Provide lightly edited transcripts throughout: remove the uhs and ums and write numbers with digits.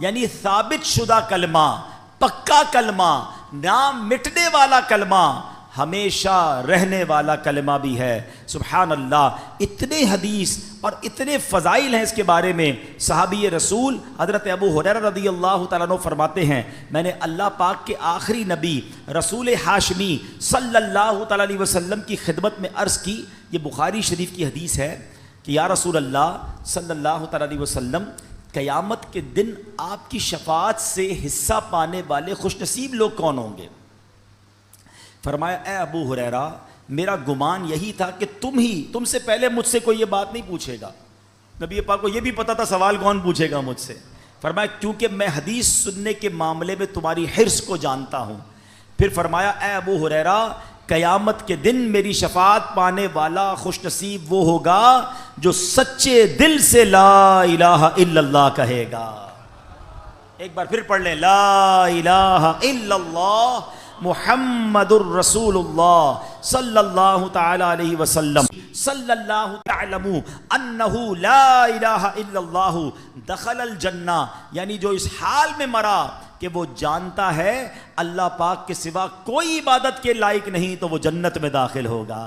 یعنی ثابت شدہ کلمہ، پکا کلمہ، نام مٹنے والا کلمہ، ہمیشہ رہنے والا کلمہ بھی ہے۔ سبحان اللہ، اتنے حدیث اور اتنے فضائل ہیں اس کے بارے میں۔ صحابی رسول حضرت ابو ہریرہ رضی اللہ تعالیٰ عنہ فرماتے ہیں، میں نے اللہ پاک کے آخری نبی رسول ہاشمی صلی اللہ تعالیٰ علیہ وسلم کی خدمت میں عرض کی، یہ بخاری شریف کی حدیث ہے کہ یا رسول اللہ صلی اللہ تعالیٰ علیہ وسلم، قیامت کے دن آپ کی شفاعت سے حصہ پانے والے خوش نصیب لوگ کون ہوں گے؟ فرمایا اے ابو ہریرہ، میرا گمان یہی تھا کہ تم سے پہلے مجھ سے کوئی یہ بات نہیں پوچھے گا۔ نبی پاک کو یہ بھی پتا تھا سوال کون پوچھے گا مجھ سے۔ فرمایا کیونکہ میں حدیث سننے کے معاملے میں تمہاری حرص کو جانتا ہوں۔ پھر فرمایا اے ابو ہریرہ، قیامت کے دن میری شفاعت پانے والا خوش نصیب وہ ہوگا جو سچے دل سے لا الہ الا اللہ کہے گا۔ ایک بار پھر پڑھ لیں، لا الہ الا اللہ محمد الرسول اللہ صلی اللہ تعالی علیہ وسلم صلی اللہ تعلم انہ لا الہ الا اللہ دخل الجنہ، یعنی جو اس حال میں مرا کہ وہ جانتا ہے اللہ پاک کے سوا کوئی عبادت کے لائق نہیں تو وہ جنت میں داخل ہوگا۔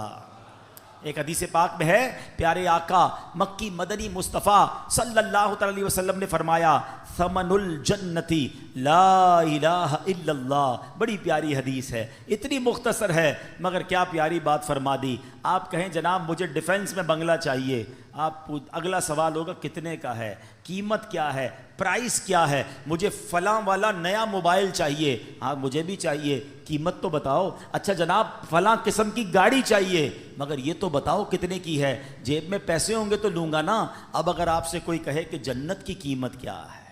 ایک حدیث پاک میں ہے، پیارے آقا مکی مدنی مصطفیٰ صلی اللہ علیہ وسلم نے فرمایا ثمن الجنتی لا الہ الا اللہ۔ بڑی پیاری حدیث ہے، اتنی مختصر ہے مگر کیا پیاری بات فرما دی۔ آپ کہیں جناب مجھے ڈیفنس میں بنگلہ چاہیے، آپ اگلا سوال ہوگا کتنے کا ہے، قیمت کیا ہے، پرائس کیا ہے، مجھے فلاں والا نیا موبائل چاہیے، ہاں مجھے بھی چاہیے، قیمت تو بتاؤ۔ اچھا جناب فلاں قسم کی گاڑی چاہیے مگر یہ تو بتاؤ کتنے کی ہے، جیب میں پیسے ہوں گے تو لوں گا نا۔ اب اگر آپ سے کوئی کہے کہ جنت کی قیمت کیا ہے،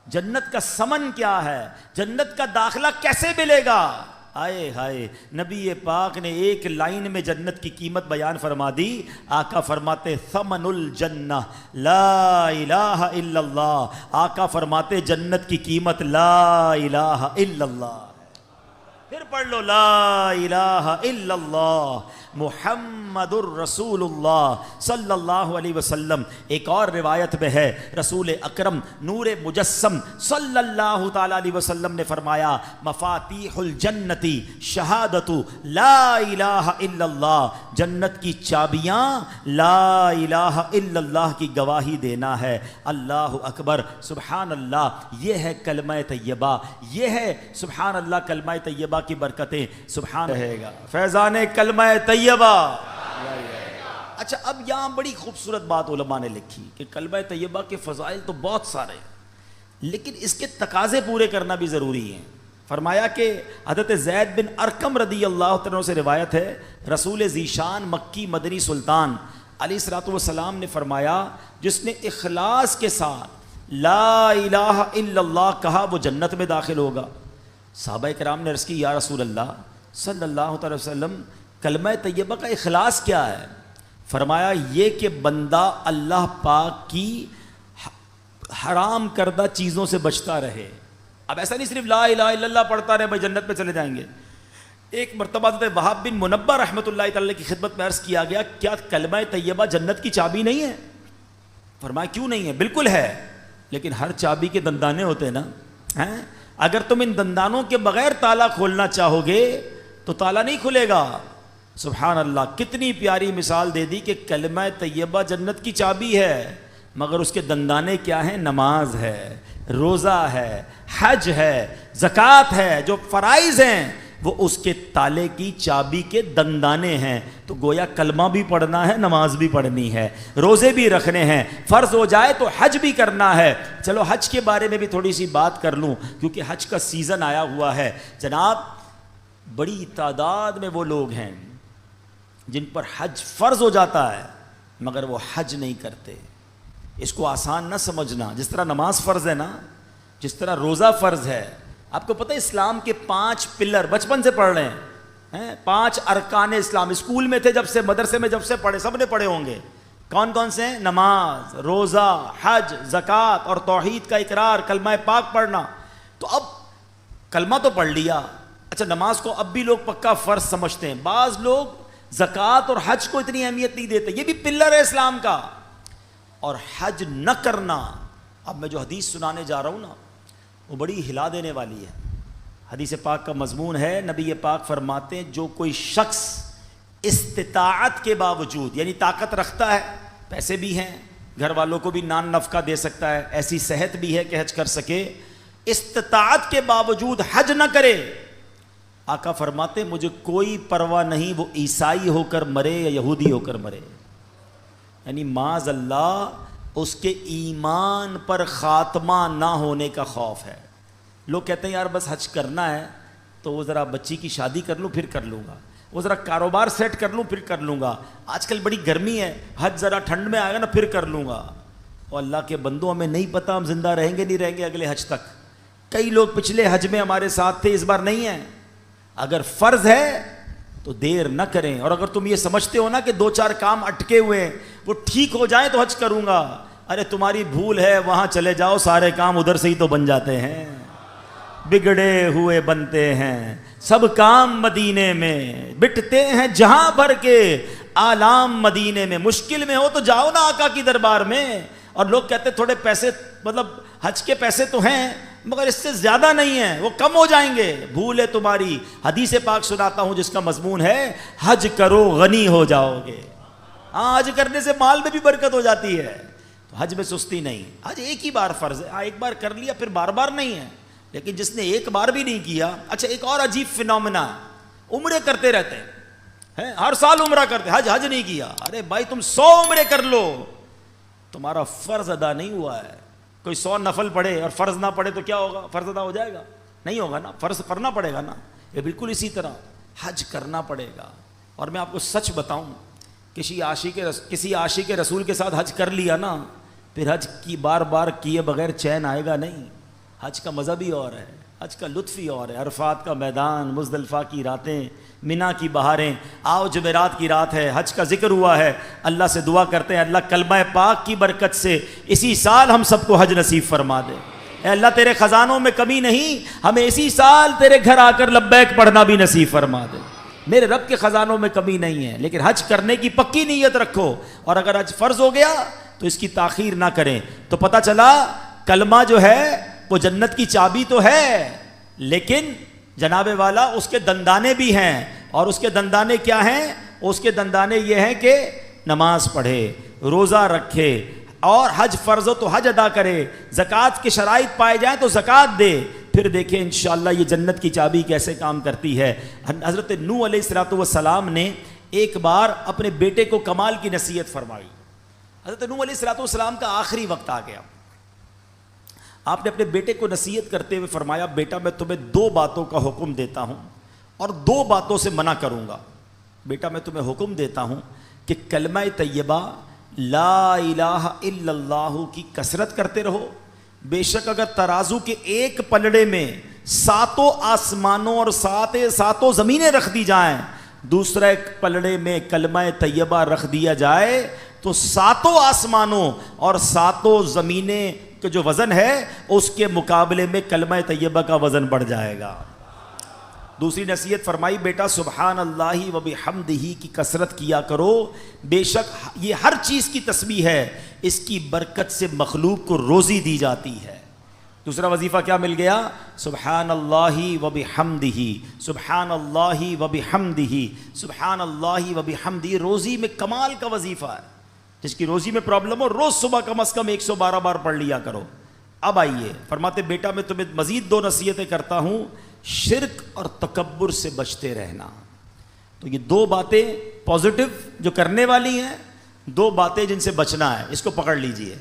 جنت کا ثمن کیا ہے، جنت کا داخلہ کیسے ملے گا، آئے ہائے، نبی پاک نے ایک لائن میں جنت کی قیمت بیان فرما دی۔ آقا فرماتے ثمن الجنہ لا الہ الا اللہ، آقا فرماتے جنت کی قیمت لا الہ الا اللہ۔ پھر پڑھ لو، لا الہ الا اللہ محمد الرسول اللہ صلی اللہ علیہ وسلم۔ ایک اور روایت میں ہے رسول اکرم نور مجسم صلی اللہ تعالی علیہ وسلم نے فرمایا مفاتیح الجنتی شہادت لا الہ الا اللہ، جنت کی چابیاں لا الہ الا اللہ کی گواہی دینا ہے۔ اللہ اکبر، سبحان اللہ، یہ ہے کلمہ طیبہ، یہ ہے سبحان اللہ کلمہ طیبہ کی برکتیں۔ سبحان رہے گا فیضان کلمہ طیبہ۔ اچھا اب یہاں بڑی خوبصورت بات علماء نے لکھی کہ کلمہ طیبہ کے فضائل تو بہت سارے ہیں لیکن اس کے تقاضے پورے کرنا بھی ضروری ہیں۔ فرمایا کہ حضرت زید بن ارقم رضی اللہ عنہ سے روایت ہے، رسول ذیشان مکی مدنی سلطان علیہ الصلوۃ والسلام نے فرمایا جس نے اخلاص کے ساتھ لا الہ الا اللہ کہا وہ جنت میں داخل ہوگا۔ صحابہ کرام نے عرض کی یا رسول اللہ صلی اللہ علیہ وسلم کلمہ طیبہ کا اخلاص کیا ہے؟ فرمایا یہ کہ بندہ اللہ پاک کی حرام کردہ چیزوں سے بچتا رہے۔ اب ایسا نہیں صرف لا الہ الا اللہ پڑھتا رہے بھائی جنت میں چلے جائیں گے۔ ایک مرتبہ حضرت وہاب بن منبہ رحمۃ اللہ تعالی کی خدمت میں عرض کیا گیا کیا کلمہ طیبہ جنت کی چابی نہیں ہے؟ فرمایا کیوں نہیں ہے؟ بالکل ہے، لیکن ہر چابی کے دندانے ہوتے ہیں نا، اگر تم ان دندانوں کے بغیر تالا کھولنا چاہو گے تو تالا نہیں کھلے گا۔ سبحان اللہ، کتنی پیاری مثال دے دی کہ کلمہ طیبہ جنت کی چابی ہے مگر اس کے دندانے کیا ہیں؟ نماز ہے، روزہ ہے، حج ہے، زکوٰۃ ہے، جو فرائض ہیں وہ اس کے تالے کی چابی کے دندانے ہیں۔ تو گویا کلمہ بھی پڑھنا ہے، نماز بھی پڑھنی ہے، روزے بھی رکھنے ہیں، فرض ہو جائے تو حج بھی کرنا ہے۔ چلو حج کے بارے میں بھی تھوڑی سی بات کر لوں کیونکہ حج کا سیزن آیا ہوا ہے۔ جناب بڑی تعداد میں وہ لوگ ہیں جن پر حج فرض ہو جاتا ہے مگر وہ حج نہیں کرتے۔ اس کو آسان نہ سمجھنا، جس طرح نماز فرض ہے نا، جس طرح روزہ فرض ہے۔ آپ کو پتہ ہے اسلام کے 5 پلر بچپن سے پڑھ رہے ہیں، 5 ارکان اسلام، اسکول میں تھے جب سے، مدرسے میں جب سے پڑھے، سب نے پڑھے ہوں گے۔ کون کون سے ہیں؟ نماز، روزہ، حج، زکوٰۃ اور توحید کا اقرار، کلمہ پاک پڑھنا۔ تو اب کلمہ تو پڑھ لیا، اچھا نماز کو اب بھی لوگ پکا فرض سمجھتے ہیں، بعض لوگ زکوٰۃ اور حج کو اتنی اہمیت نہیں دیتے، یہ بھی پلر ہے اسلام کا۔ اور حج نہ کرنا اب میں جو حدیث سنانے جا رہا ہوں نا وہ بڑی ہلا دینے والی ہے. حدیث پاک کا مضمون ہے, نبی پاک فرماتے ہیں جو کوئی شخص استطاعت کے باوجود, یعنی طاقت رکھتا ہے, پیسے بھی ہیں, گھر والوں کو بھی نان نفقہ دے سکتا ہے, ایسی صحت بھی ہے کہ حج کر سکے, استطاعت کے باوجود حج نہ کرے, آقا فرماتے مجھے کوئی پرواہ نہیں وہ عیسائی ہو کر مرے یا یہودی ہو کر مرے. یعنی معاذ اللہ اس کے ایمان پر خاتمہ نہ ہونے کا خوف ہے. لوگ کہتے ہیں یار بس حج کرنا ہے تو وہ ذرا بچی کی شادی کر لوں پھر کر لوں گا, وہ ذرا کاروبار سیٹ کر لوں پھر کر لوں گا, آج کل بڑی گرمی ہے, حج ذرا ٹھنڈ میں آئے گا نا پھر کر لوں گا. اور اللہ کے بندوں ہمیں نہیں پتہ ہم زندہ رہیں گے نہیں رہیں گے اگلے حج تک. کئی لوگ پچھلے حج میں ہمارے ساتھ تھے, اس بار نہیں ہیں. اگر فرض ہے تو دیر نہ کریں, اور اگر تم یہ سمجھتے ہو نا کہ 2-4 کام اٹکے ہوئے ہیں وہ ٹھیک ہو جائیں تو حج کروں گا, ارے تمہاری بھول ہے, وہاں چلے جاؤ, سارے کام ادھر سے ہی تو بن جاتے ہیں. بگڑے ہوئے بنتے ہیں سب کام مدینے میں, بٹتے ہیں جہاں بھر کے آلام مدینے میں. مشکل میں ہو تو جاؤ نا آقا کی دربار میں. اور لوگ کہتے تھوڑے پیسے, مطلب حج کے پیسے تو ہیں مگر اس سے زیادہ نہیں ہیں, وہ کم ہو جائیں گے. بھول ہے تمہاری. حدیث پاک سناتا ہوں جس کا مضمون ہے حج کرو غنی ہو جاؤ گے. ہاں حج کرنے سے مال میں بھی برکت ہو جاتی ہے, تو حج میں سستی نہیں. حج ایک ہی بار فرض ہے, ایک بار کر لیا پھر بار بار نہیں ہے. لیکن جس نے ایک بار بھی نہیں کیا, اچھا ایک اور عجیب فینومینا ہے, عمرے کرتے رہتے ہیں, ہر سال عمرہ کرتے, حج نہیں کیا. ارے بھائی تم 100 عمرے کر لو, تمہارا فرض ادا نہیں ہوا ہے. کوئی 100 نفل پڑھے اور فرض نہ پڑھے تو کیا ہوگا, فرض ادا ہو جائے گا؟ نہیں ہوگا نا, فرض کرنا پڑے گا نا. یہ بالکل اسی طرح حج کرنا پڑے گا. اور میں آپ کو سچ بتاؤں, کسی عاشق رسول کے ساتھ حج کر لیا نا, پھر حج کی بار بار کیے بغیر چین آئے گا نہیں. حج کا مزہ بھی اور ہے, حج کا لطف ہی اور ہے. عرفات کا میدان, مزدلفہ کی راتیں, منا کی بہاریں, آؤ جمعرات کی رات ہے, حج کا ذکر ہوا ہے. اللہ سے دعا کرتے ہیں اللہ کلمہ پاک کی برکت سے اسی سال ہم سب کو حج نصیب فرما دے. اے اللہ تیرے خزانوں میں کمی نہیں, ہمیں اسی سال تیرے گھر آ کر لبیک پڑھنا بھی نصیب فرما دے. میرے رب کے خزانوں میں کمی نہیں ہے, لیکن حج کرنے کی پکی نیت رکھو. اور اگر حج فرض ہو گیا تو اس کی تاخیر نہ کریں. تو پتہ چلا کلمہ جو ہے وہ جنت کی چابی تو ہے, لیکن جناب والا اس کے دندانے بھی ہیں. اور اس کے دندانے کیا ہیں؟ اس کے دندانے یہ ہیں کہ نماز پڑھے, روزہ رکھے, اور حج فرض ہو تو حج ادا کرے, زکوٰۃ کے شرائط پائے جائیں تو زکوٰۃ دے. پھر دیکھیں انشاءاللہ یہ جنت کی چابی کیسے کام کرتی ہے. حضرت نوح علیہ السلام نے ایک بار اپنے بیٹے کو کمال کی نصیحت فرمائی. حضرت نوح علیہ السلام کا آخری وقت آ گیا. آپ نے اپنے بیٹے کو نصیحت کرتے ہوئے فرمایا بیٹا میں تمہیں 2 باتوں کا حکم دیتا ہوں اور 2 باتوں سے منع کروں گا. بیٹا میں تمہیں حکم دیتا ہوں کہ کلمہ طیبہ لا الہ الا اللہ کی کثرت کرتے رہو. بے شک اگر ترازو کے ایک پلڑے میں 7 آسمانوں اور 7 زمینیں رکھ دی جائیں, دوسرے ایک پلڑے میں کلمہ طیبہ رکھ دیا جائے, تو 7 آسمانوں اور 7 زمینیں کہ جو وزن ہے اس کے مقابلے میں کلمہ طیبہ کا وزن بڑھ جائے گا. دوسری نصیحت فرمائی بیٹا سبحان اللہ و بحمدہ کی کثرت کیا کرو, بے شک یہ ہر چیز کی تسبیح ہے, اس کی برکت سے مخلوق کو روزی دی جاتی ہے. دوسرا وظیفہ کیا مل گیا؟ سبحان اللہ و بحمدہ, سبحان اللہ و بحمدہ, سبحان اللہ و بحمدہ. روزی میں کمال کا وظیفہ ہے. جس کی روزی میں پرابلم ہو روز صبح کم از کم 112 بار پڑھ لیا کرو. اب آئیے فرماتے بیٹا میں تمہیں مزید 2 نصیحتیں کرتا ہوں, شرک اور تکبر سے بچتے رہنا. تو یہ 2 باتیں پازیٹو جو کرنے والی ہیں, 2 باتیں جن سے بچنا ہے, اس کو پکڑ لیجئے.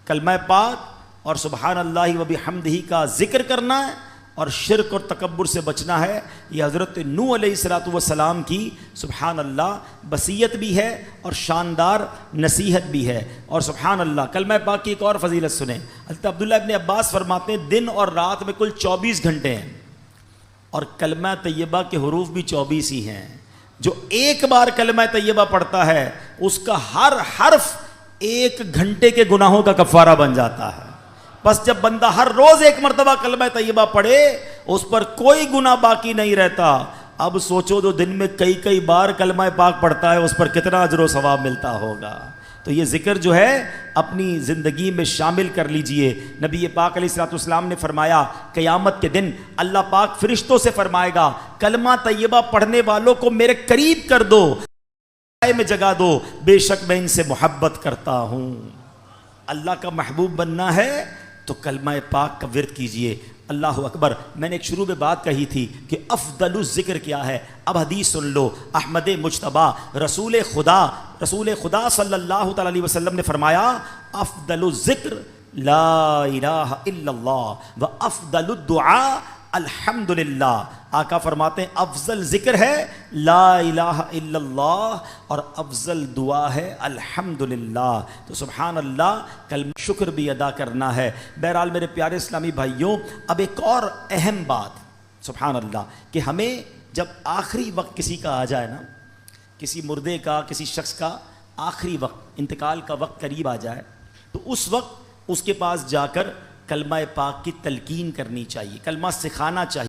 کلمہ پاک اور سبحان اللہ و بحمدہ کا ذکر کرنا ہے, اور شرک اور تکبر سے بچنا ہے. یہ حضرت نوح علیہ السلام کی سبحان اللہ وصیت بھی ہے اور شاندار نصیحت بھی ہے. اور سبحان اللہ کلمہ پاک کی ایک اور فضیلت سنیں. حضرت عبداللہ ابن عباس فرماتے ہیں دن اور رات میں کل 24 گھنٹے ہیں, اور کلمہ طیبہ کے حروف بھی 24 ہی ہیں. جو ایک بار کلمہ طیبہ پڑھتا ہے اس کا ہر حرف 1 گھنٹے کے گناہوں کا کفارہ بن جاتا ہے. بس جب بندہ ہر روز 1 مرتبہ کلمہ طیبہ پڑھے اس پر کوئی گناہ باقی نہیں رہتا. اب سوچو جو دن میں کئی بار کلمہ پاک پڑھتا ہے اس پر کتنا اجر و ثواب ملتا ہوگا. تو یہ ذکر جو ہے اپنی زندگی میں شامل کر لیجئے. نبی پاک علیہ الصلوۃ والسلام نے فرمایا قیامت کے دن اللہ پاک فرشتوں سے فرمائے گا کلمہ طیبہ پڑھنے والوں کو میرے قریب کر دو، میں جگا دو، بے شک میں ان سے محبت کرتا ہوں. اللہ کا محبوب بننا ہے تو کلمہ پاک کا ورد کیجئے. اللہ اکبر. میں نے ایک شروع میں بات کہی تھی کہ افضل الذکر کیا ہے. اب حدیث سن لو. احمد مجتبیٰ رسول خدا صلی اللہ تعالی علیہ وسلم نے فرمایا افضل الذکر لا الہ الا اللہ و افضل الدعاء الحمدللہ. آقا فرماتے ہیں افضل ذکر ہے لا الہ الا اللہ اور افضل دعا ہے الحمدللہ. تو سبحان اللہ کلمہ شکر بھی ادا کرنا ہے. بہرحال میرے پیارے اسلامی بھائیوں، اب ایک اور اہم بات سبحان اللہ کہ ہمیں جب آخری وقت کسی کا آ جائے نا، کسی مردے کا، کسی شخص کا آخری وقت، انتقال کا وقت قریب آ جائے، تو اس وقت اس کے پاس جا کر کلمہ پاک کی تلقین کرنی چاہیے، کلمہ سکھانا چاہیے.